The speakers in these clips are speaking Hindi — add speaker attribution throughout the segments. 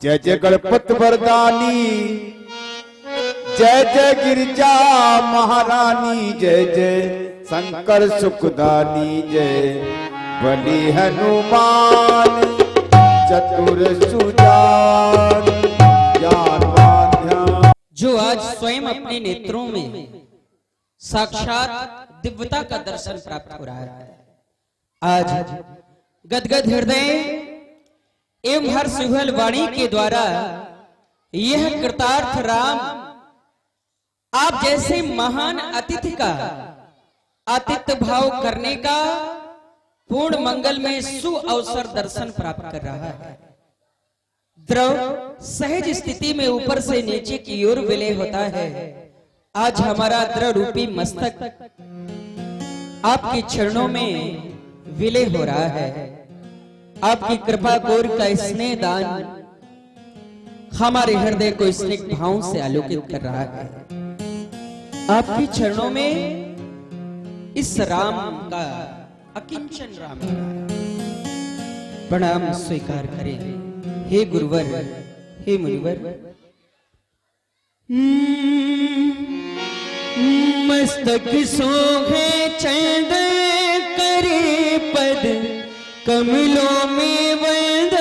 Speaker 1: जय जय गणपत वरदानी, जय जय गिरिजा महारानी, जय जय शंकर सुखदानी, जय बलि हनुमान चतुर सुजान ज्ञानवान ध्यान।
Speaker 2: जो आज स्वयं अपने नेत्रों में साक्षात दिव्यता का दर्शन प्राप्त हो रहा है, आज गदगद हृदय एवं हर सुहल वाणी के द्वारा यह कृतार्थ राम आप जैसे महान अतिथि का आतिथ्य भाव करने का पूर्ण मंगल में सु अवसर दर्शन प्राप्त कर रहा है। द्रव सहज स्थिति में ऊपर से नीचे की ओर विलय होता है। आज हमारा द्रव रूपी मस्तक आपके चरणों में विलय हो रहा है। आपकी कृपा कोर का स्नेह दान हमारे हृदय को स्नेह भाव से आलोकित कर रहा है। आपके चरणों में इस राम का अकिंचन राम का प्रणाम स्वीकार करें। हे गुरुवर, हे मुनिवर, मस्तक सोहे चंद करे पद कमलों में वंद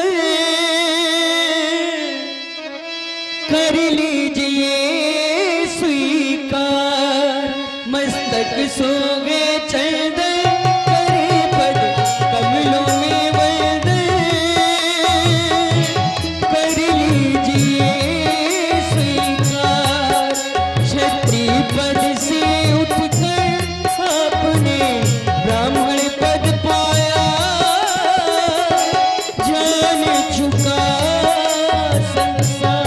Speaker 2: कर लीजिए स्वीकार। मस्तक सोगे चंद करे पद कमलों में वंद कर लीजिए स्वीकार। क्षत्रिय पद से उठकर आपने ब्राह्मण पद पाया, जान चुका संसार।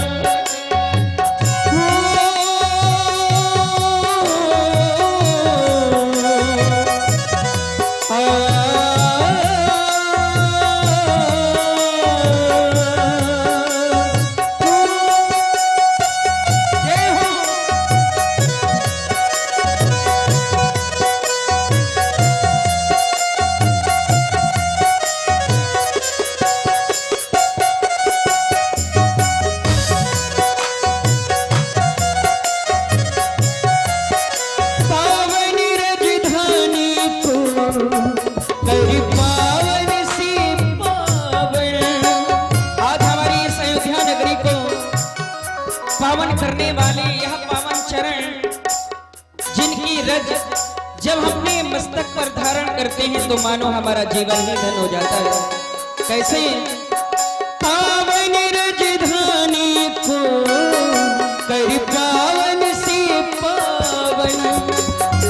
Speaker 2: पावन करने वाले यह पावन चरण जिनकी रज जब हमने मस्तक पर धारण करते हैं तो मानो हमारा जीवन ही धन हो जाता है। कैसे? पावन रजधानी को कर पावन से पावन,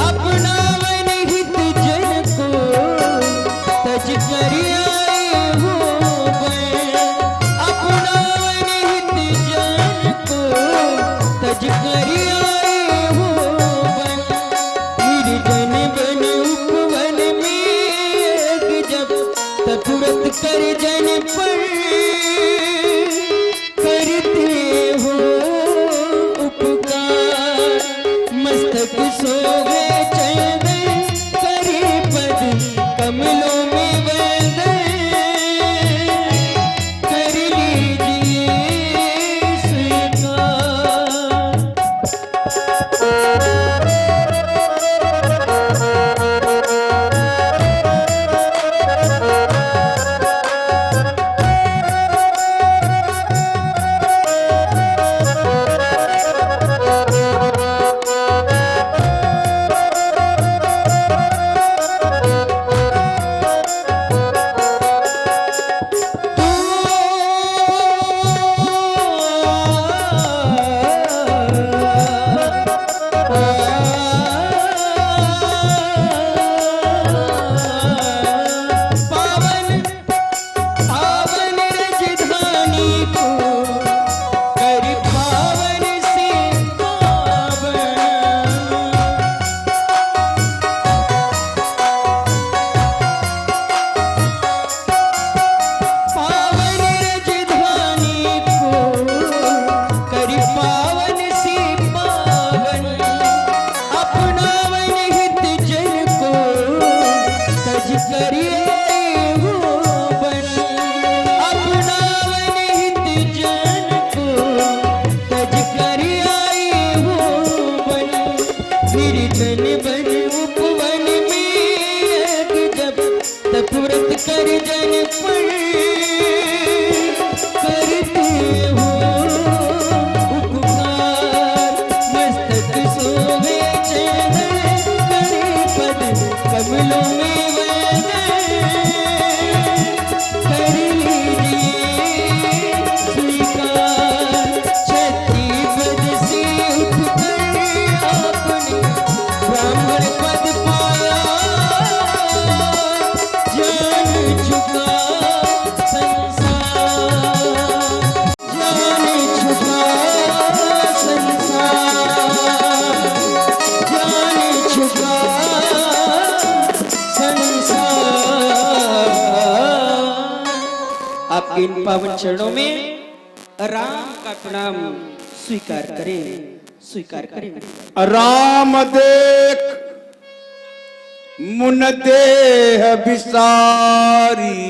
Speaker 2: अपनावन हित जन को तज कर आए हो बन। अपनावन हित जन को तज कर आए हो बन। निर्जन बन उपवन में जब तुरंत कर जन पर पावन चरणों में राम का प्रणाम स्वीकार करें, स्वीकार करें।
Speaker 1: राम देख मुन देह विसारी,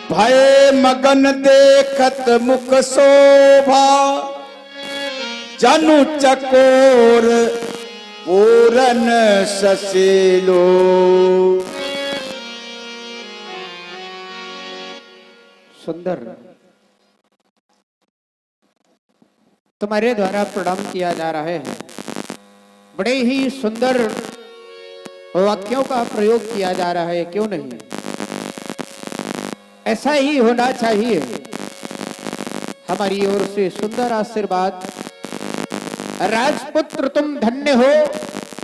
Speaker 1: भय मगन देखत मुख शोभा, जनु चकोर पूरन ससेलो।
Speaker 3: सुंदर, तुम्हारे द्वारा प्रणाम किया जा रहा है। बड़े ही सुंदर वाक्यों का प्रयोग किया जा रहा है, क्यों नहीं? ऐसा ही होना चाहिए। हमारी ओर से सुंदर आशीर्वाद। राजपुत्र तुम धन्य हो,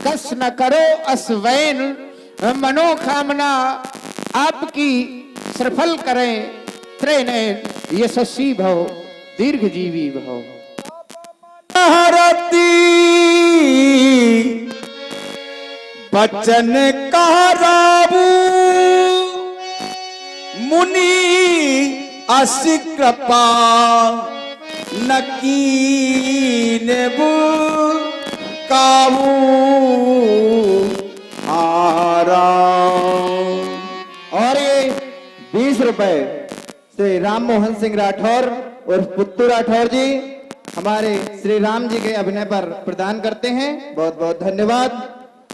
Speaker 3: कस न करो असवैन, मनोकामना आपकी सफल करें, त्रैनयन यशस्वी भव, दीर्घजीवी भव।
Speaker 1: हरती बचन कहराबू, मुनि असी कृपा नकीनबू, काबू आराम।
Speaker 3: और ये 20 रुपए श्री राम मोहन सिंह राठौर और पुत्तू राठौर जी हमारे श्री राम जी के अभिनय पर प्रदान करते हैं। बहुत बहुत धन्यवाद।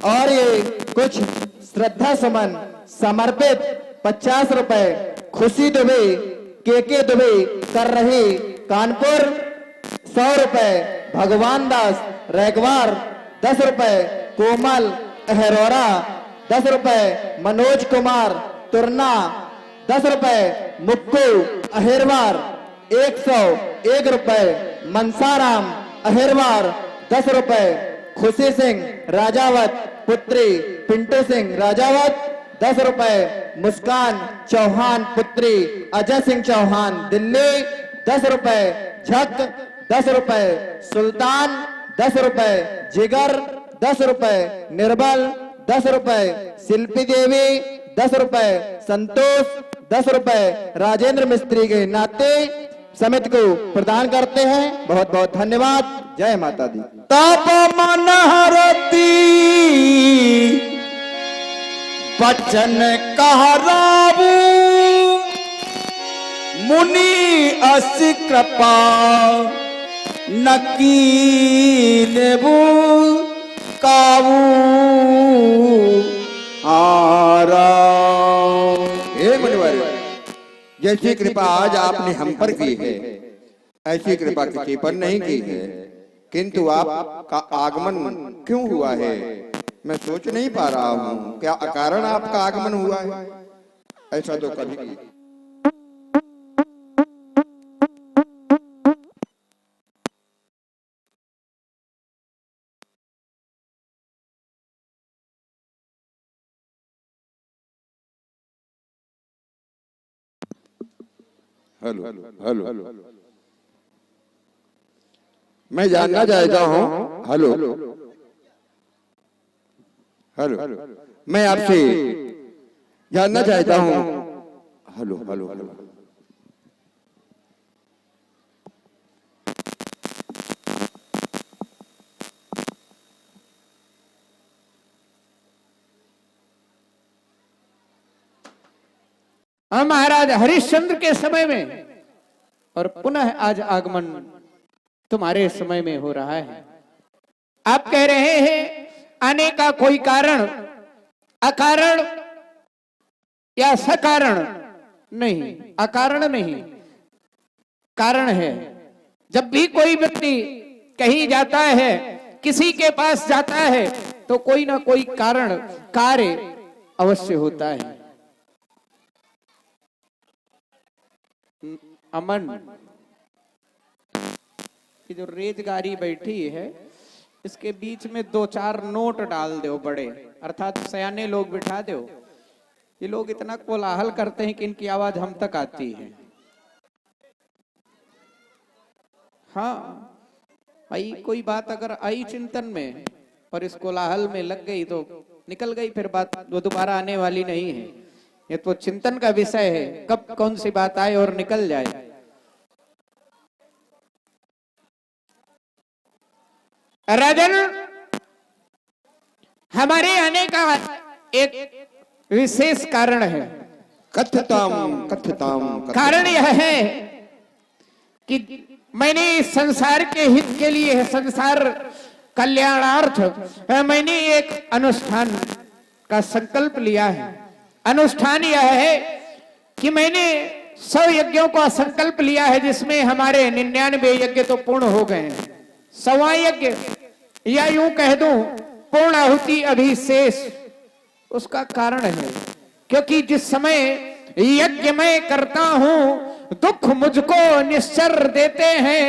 Speaker 3: और ये कुछ श्रद्धा सुमन समर्पित 50 रुपए खुशी दुबे के दुबे कर रहे कानपुर, 100 रुपए भगवान दास रैगवार, 10 रुपए कोमल अहरोरा, 10 रुपए मनोज कुमार तुरना, 10 रुपए मुक्कू अहिरवार, 101 रुपए मनसाराम अहिरवार, 10 रुपए खुशी सिंह राजावत पुत्री पिंटू सिंह राजावत, 10 रुपए मुस्कान चौहान पुत्री अजय सिंह चौहान दिल्ली, 10 रुपए झक, 10 रुपए सुल्तान, 10 रुपए जिगर, 10 रुपए निर्बल, 10 रुपए शिल्पी देवी, 10 रुपए संतोष, 10 रुपए राजेंद्र मिस्त्री के नाते समिति को प्रदान करते हैं। बहुत बहुत धन्यवाद। जय माता दी।
Speaker 1: तप मन हरती बचन कहराबू, मुनि असी कृपा नकीनबू, काबू आराम। हे मुनिवर, जैसी कृपा आज आपने हम पर की है, ऐसी कृपा किसी पर नहीं की है, किंतु आपका आगमन क्यों हुआ है मैं सोच नहीं पा रहा हूँ। क्या अकारण आपका आगमन हुआ है? ऐसा तो कभी हेलो हेलो मैं जानना चाहता हूँ। हेलो हेलो मैं आपसे जानना चाहता हूँ। हेलो हेलो हेलो
Speaker 3: महाराज हरिश्चंद्र के समय में और पुनः आज आगमन तुम्हारे समय में हो रहा है। आप कह रहे हैं आने का कोई कारण, अकारण या सकारण नहीं, अकारण नहीं, कारण है। जब भी कोई व्यक्ति कहीं जाता है, किसी के पास जाता है, तो कोई ना कोई कारण कार्य अवश्य होता है। अमन, ये जो रेजगारी बैठी है, इसके बीच में 2-4 नोट डाल दो बड़े, अर्थात सयाने लोग बिठा दो। ये लोग इतना कोलाहल करते हैं कि इनकी आवाज हम तक आती है। हाँ भाई, कोई बात अगर आई चिंतन में और इस कोलाहल में लग गई तो निकल गई, फिर बात वो दोबारा आने वाली नहीं है।
Speaker 4: ये तो चिंतन का विषय है, कब कौन सी बात आए और निकल जाए। राजन, हमारे आने का एक विशेष कारण है।
Speaker 1: कथताम कथताम
Speaker 4: कारण यह है कि मैंने संसार के हित के लिए, संसार कल्याणार्थ मैंने एक अनुष्ठान का संकल्प लिया है। अनुष्ठान यह है कि मैंने 100 यज्ञों का संकल्प लिया है, जिसमें हमारे 99 यज्ञ तो पूर्ण हो गए हैं। 100वां यज्ञ या यूं कह दूं पूर्ण आहुति अभी शेष। उसका कारण है क्योंकि जिस समय यज्ञ मैं करता हूं दुख मुझको निश्चर देते हैं,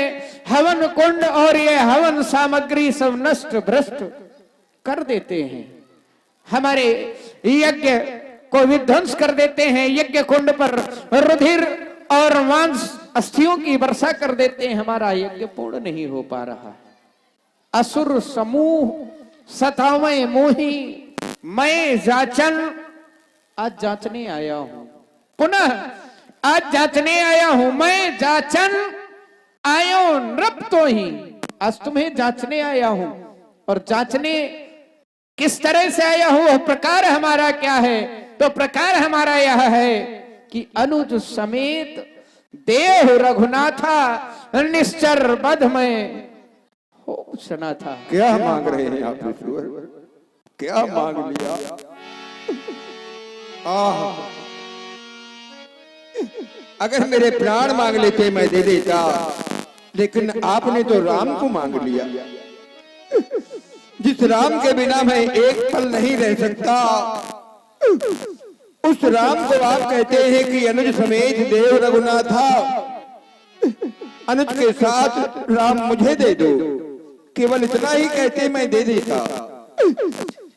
Speaker 4: हवन कुंड और ये हवन सामग्री सब नष्ट भ्रष्ट कर देते हैं, हमारे यज्ञ को विध्वंस कर देते हैं, यज्ञ कुंड पर रुधिर और मांस अस्थियों की वर्षा कर देते हैं, हमारा यज्ञ पूर्ण नहीं हो पा रहा। असुर समूह सतावे मोही मैं जाचन, आज जांचने आया हूं, पुनः आज जांचने आया हूं। मैं जाचन आयो नृप तो ही, आज तुम्हें जांचने आया हूं। और जांचने किस तरह से आया हूं, प्रकार हमारा क्या है? तो प्रकार हमारा यह है कि अनुज समेत देह रघुनाथा निश्चर बध में हो सुना था।
Speaker 1: क्या मांग रहे हैं आप ईश्वर? क्या मांग लिया? अगर मेरे प्राण मांग लेते मैं दे देता, लेकिन आपने तो राम को मांग लिया। जिस राम के बिना मैं एक पल नहीं रह सकता, उस राम को आप कहते हैं कि अनुज समेत देव रघुनाथा, अनुज के साथ राम मुझे दे दो। केवल इतना ही कहते मैं दे देता,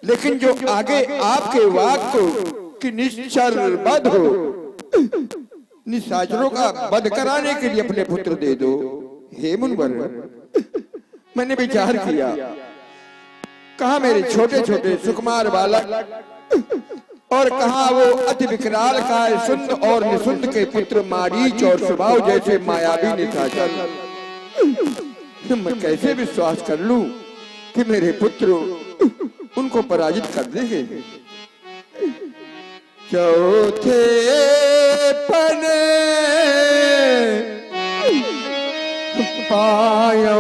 Speaker 1: लेकिन जो आगे आपके वाक को कि निश्चर बध हो, निशाचरों का वध कराने के लिए अपने पुत्र दे दो। हे मुनिवर, मैंने विचार किया, कहा मेरे छोटे छोटे सुकुमार बालक और कहा वो अति विकराल काय सुंद और निसुंद के पुत्र मारीच और स्वभाव जैसे मायावी निशाचर। मैं कैसे विश्वास कर लूं कि मेरे पुत्र उनको पराजित कर देंगे। चौथे पने पायो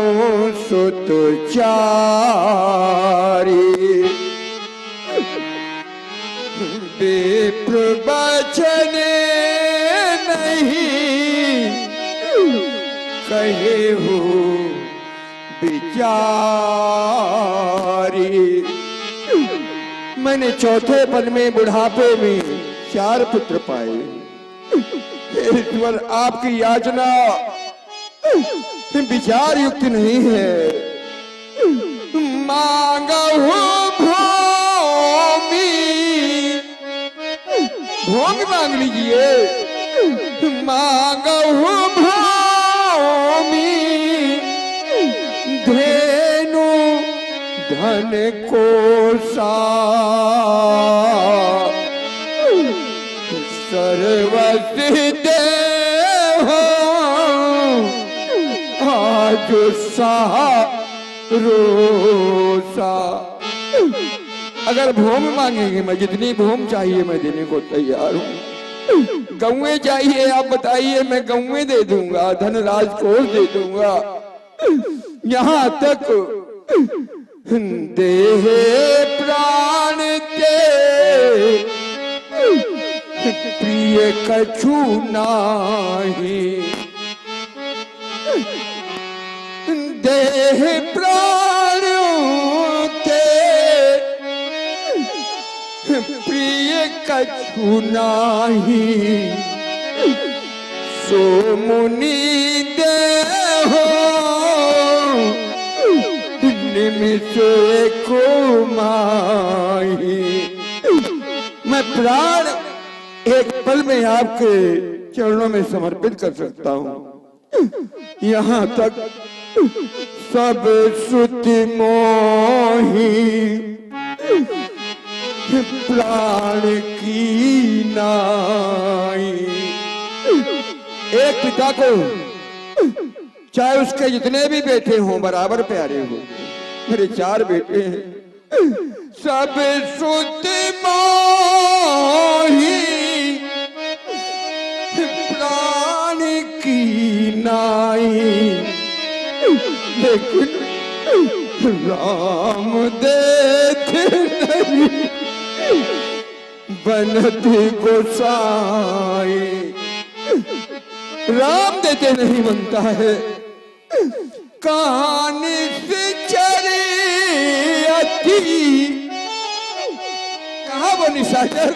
Speaker 1: सुत चारी, विप्र बचन नहीं कहे हो बिचारी। मैंने चौथे पन में बुढ़ापे में 4 पुत्र पाए। ईश्वर, आपकी याचना विचार युक्त नहीं है। मांगहु भूमि, भोग मांग लीजिए। मांगहु भूमि धेनु धन कोसा, सर्वस्व देहो आज रोसा। अगर भूमि मांगेंगे, मैं जितनी भूमि चाहिए मैं देने को तैयार हूँ। गौएं चाहिए आप बताइए, मैं गौएं दे दूंगा, धनराज कोष दे दूंगा। यहाँ तक देह प्राण के प्रिय कछु नाही, देह प्राण के प्रिय कछु नाही, सो मुनि देहो निमिष को माही। मैं प्राण एक पल में आपके चरणों में समर्पित कर सकता हूँ। यहाँ तक सब श्रुति मोही प्राण की नाई। एक पिता को चाहे उसके जितने भी बेटे हों बराबर प्यारे हो। मेरे 4 बेटे हैं, सब सुत मोही प्राण की नाई। लेकिन राम देते नहीं बनती गोसाई। राम देते नहीं बनता है, कहानी से चली अति। कहा वो निशाचर,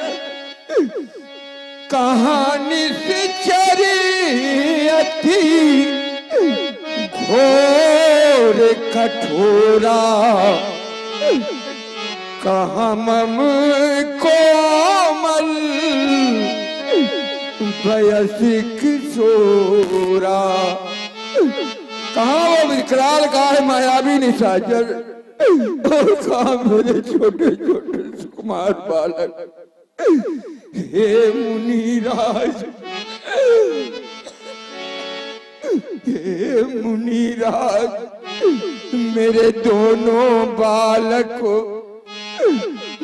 Speaker 1: कहानी से चली अति घोर कठोरा। कहाँ मम कोमल वयसिक सोरा। कहाँ वो विकराल का है मायावी निशाचर, और कहाँ मेरे छोटे छोटे सुकुमार बालक। हे मुनिराज, हे मुनिराज, मेरे दोनों बालक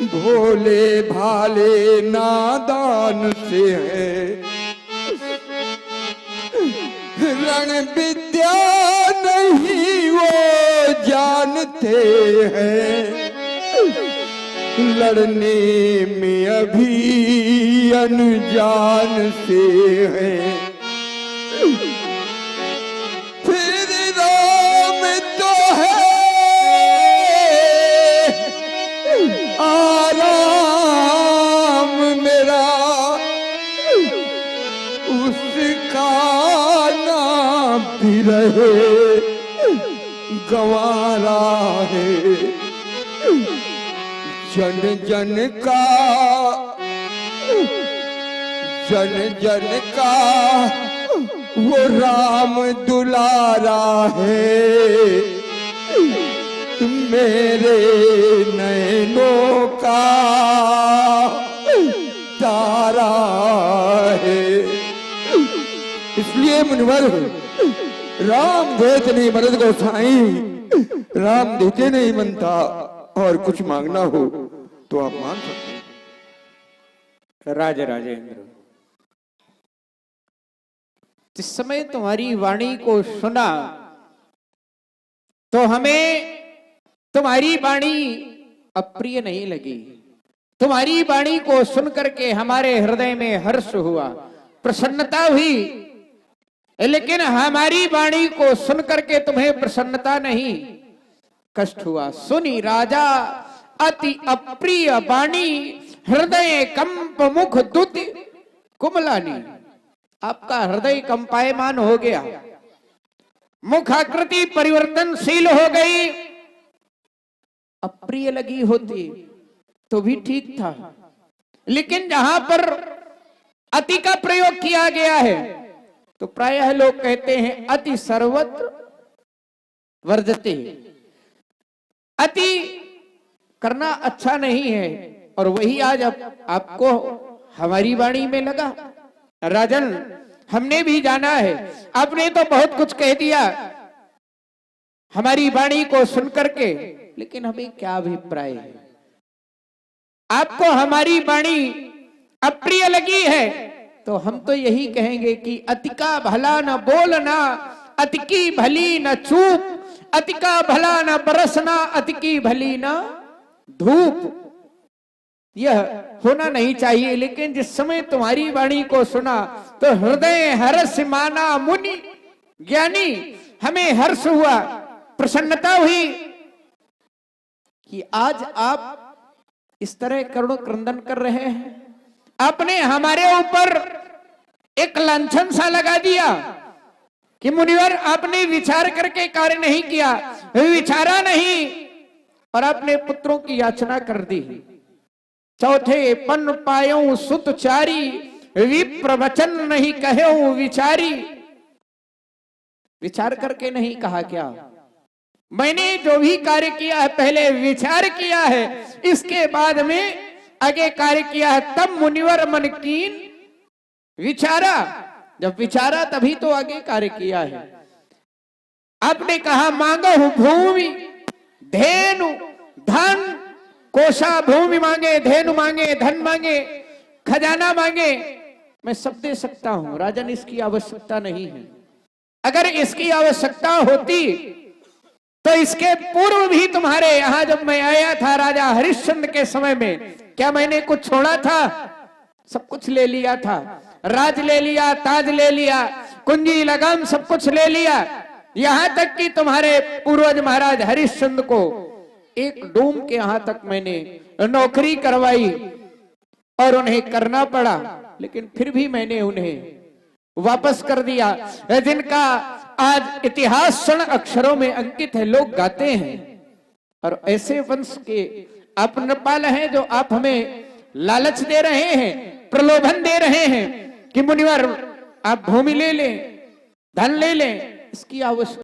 Speaker 1: भोले भाले नादान से है। रण विद्या नहीं वो जानते हैं, लड़ने में अभी अनजान से हैं। फिर राम तो है आराम मेरा, उसका नाम भी रहे गंवारा है। जन जन का वो राम दुलारा है। मेरे नैनों का तारा है। इसलिए मुनिवर राम देते नहीं मरद को साई, राम देते नहीं बनता। और कुछ मांगना हो तो आप मांग सकते हैं।
Speaker 4: राजा राजेंद्र, जिस समय तुम्हारी वाणी को सुना तो हमें तुम्हारी वाणी अप्रिय नहीं लगी। तुम्हारी वाणी को सुनकर के हमारे हृदय में हर्ष हुआ, प्रसन्नता हुई। लेकिन हमारी वाणी को सुनकर के तुम्हें प्रसन्नता नहीं, कष्ट हुआ। सुनी राजा अति अप्रिय वाणी, हृदय कंप मुख दुति कुमलानी। आपका हृदय कंपायमान हो गया, मुख आकृति परिवर्तनशील हो गई। अप्रिय लगी होती तो भी ठीक था, लेकिन जहां पर अति का प्रयोग किया गया है तो प्रायः लोग कहते हैं अति सर्वत्र वर्जते। अति करना अच्छा नहीं है, और वही आज आपको हमारी वाणी में लगा। राजन, हमने भी जाना है, आपने तो बहुत कुछ कह दिया हमारी वाणी को सुनकर के, लेकिन हमें क्या अभिप्राय है? आपको हमारी वाणी अप्रिय लगी है तो हम तो यही कहेंगे कि अति का भला न बोलना, अति की भली न चूप, अति का भला न बरसना, अति की भली न धूप। यह होना नहीं चाहिए। लेकिन जिस समय तुम्हारी वाणी को सुना तो हृदय हर्ष माना मुनि ज्ञानी। हमें हर्ष हुआ, प्रसन्नता हुई कि आज आप इस तरह करुण क्रंदन कर रहे हैं। आपने हमारे ऊपर एक लांछन सा लगा दिया कि मुनिवर आपने विचार करके कार्य नहीं किया, विचारा नहीं, और आपने पुत्रों की याचना कर दी। चौथे पन पायो सुत चारी, विप्र वचन नहीं कहो विचारी। विचार करके नहीं कहा क्या? मैंने जो भी कार्य किया है पहले विचार किया है, इसके बाद में आगे कार्य किया है। तब मुनिवर मन कीन विचारा, जब विचारा तभी तो आगे कार्य किया है। आपने कहा मांगो हूं भूमि धेनु धन, कोषा भूमि मांगे, धेनु मांगे, धन मांगे, खजाना मांगे, मैं सब दे सकता हूं राजन, इसकी आवश्यकता नहीं है। अगर इसकी आवश्यकता होती तो इसके पूर्व भी तुम्हारे यहां जब मैं आया था राजा हरिश्चंद्र के समय में, क्या मैंने कुछ छोड़ा था? सब कुछ ले लिया था, राज ले लिया, ताज ले लिया, कुंजी लगाम सब कुछ ले लिया। यहां तक कि तुम्हारे पूर्वज महाराज हरिश्चंद्र को एक डूम के यहां तक मैंने नौकरी करवाई और उन्हें करना पड़ा, लेकिन फिर भी मैंने उन्हें वापस कर दिया, जिनका आज इतिहास स्वर्ण अक्षरों में अंकित है, लोग गाते हैं। और ऐसे वंश के आप नपाल हैं जो आप हमें लालच दे रहे हैं, प्रलोभन दे रहे हैं कि मुनिवर आप भूमि ले लें, धन ले लें, इसकी आवश्यकता